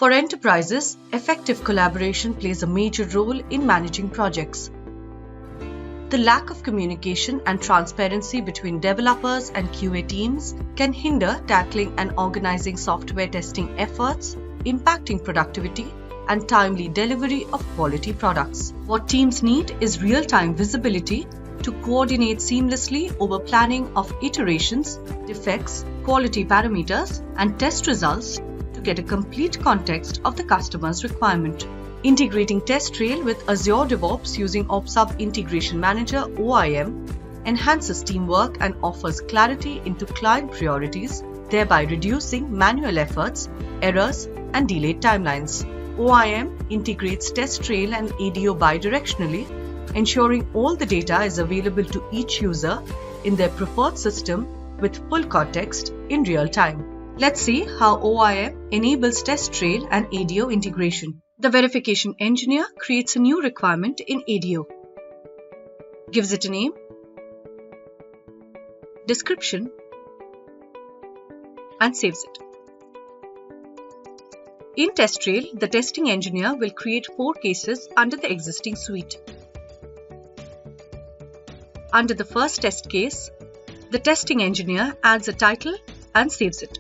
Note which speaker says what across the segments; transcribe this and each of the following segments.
Speaker 1: For enterprises, effective collaboration plays a major role in managing projects. The lack of communication and transparency between developers and QA teams can hinder tackling and organizing software testing efforts, impacting productivity and timely delivery of quality products. What teams need is real-time visibility to coordinate seamlessly over planning of iterations, defects, quality parameters, and test results to get a complete context of the customer's requirement. Integrating TestRail with Azure DevOps using OpsHub Integration Manager (OIM) enhances teamwork and offers clarity into client priorities, thereby reducing manual efforts, errors, and delayed timelines. OIM integrates TestRail and ADO bidirectionally, ensuring all the data is available to each user in their preferred system with full context in real time. Let's see how OIM enables TestRail and ADO integration. The verification engineer creates a new requirement in ADO, gives it a name, description, and saves it. In TestRail, the testing engineer will create 4 cases under the existing suite. Under the first test case, the testing engineer adds a title and saves it.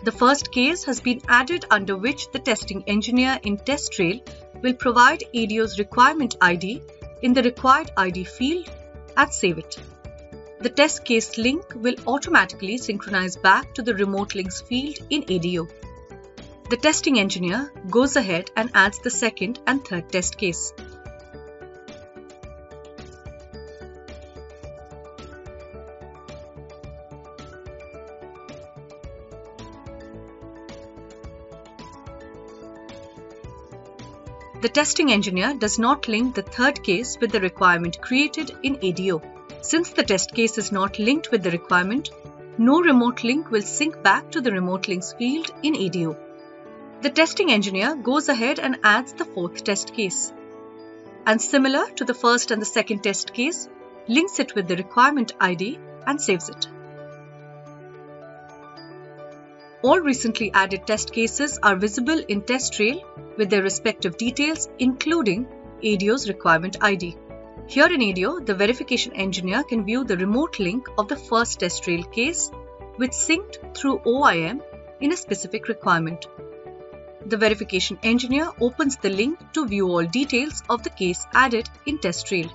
Speaker 1: The first case has been added, under which the testing engineer in TestRail will provide ADO's requirement ID in the required ID field and save it. The test case link will automatically synchronize back to the remote links field in ADO. The testing engineer goes ahead and adds the second and third test case. The testing engineer does not link the third case with the requirement created in ADO. Since the test case is not linked with the requirement, no remote link will sync back to the remote links field in ADO. The testing engineer goes ahead and adds the fourth test case, and similar to the first and the second test case, links it with the requirement ID and saves it. All recently added test cases are visible in TestRail with their respective details, including ADO's requirement ID. Here in ADO, the verification engineer can view the remote link of the first TestRail case, which synced through OIM in a specific requirement. The verification engineer opens the link to view all details of the case added in TestRail.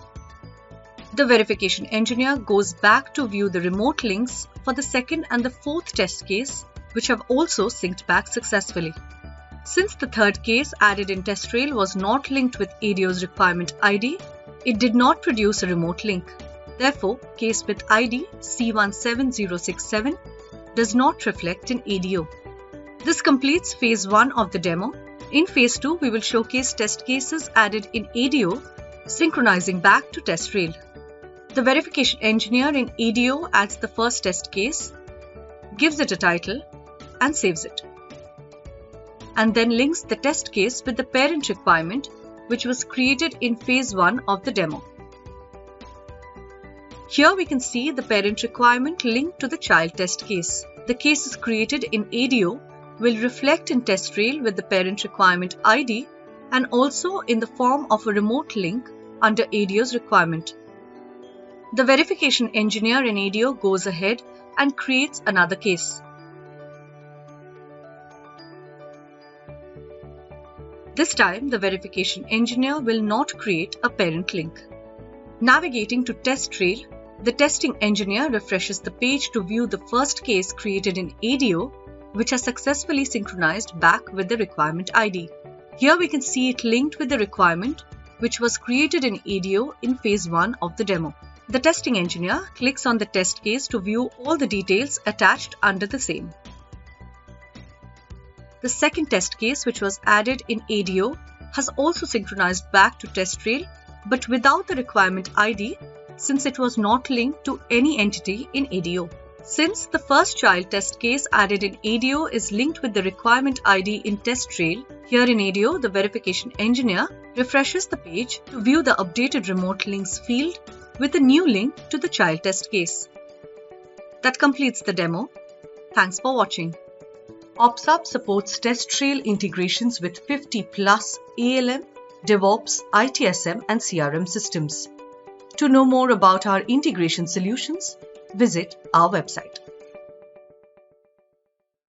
Speaker 1: The verification engineer goes back to view the remote links for the second and the fourth test case, which have also synced back successfully. Since the third case added in TestRail was not linked with ADO's requirement ID, it did not produce a remote link. Therefore, case with ID C17067 does not reflect in ADO. This completes phase 1 of the demo. In phase 2, we will showcase test cases added in ADO, synchronizing back to TestRail. The verification engineer in ADO adds the first test case, gives it a title, and saves it, and then links the test case with the parent requirement, which was created in phase 1 of the demo. Here we can see the parent requirement linked to the child test case. The cases created in ADO will reflect in TestRail with the parent requirement ID and also in the form of a remote link under ADO's requirement. The verification engineer in ADO goes ahead and creates another case. This time, the verification engineer will not create a parent link. Navigating to TestRail, the testing engineer refreshes the page to view the first case created in ADO, which has successfully synchronized back with the requirement ID. Here we can see it linked with the requirement, which was created in ADO in phase 1 of the demo. The testing engineer clicks on the test case to view all the details attached under the same. The second test case, which was added in ADO, has also synchronized back to TestRail, but without the requirement ID, since it was not linked to any entity in ADO. Since the first child test case added in ADO is linked with the requirement ID in TestRail, here in ADO, the verification engineer refreshes the page to view the updated remote links field with a new link to the child test case. That completes the demo. Thanks for watching. OpsHub supports TestRail integrations with 50 plus ALM, DevOps, ITSM, and CRM systems. To know more about our integration solutions, visit our website.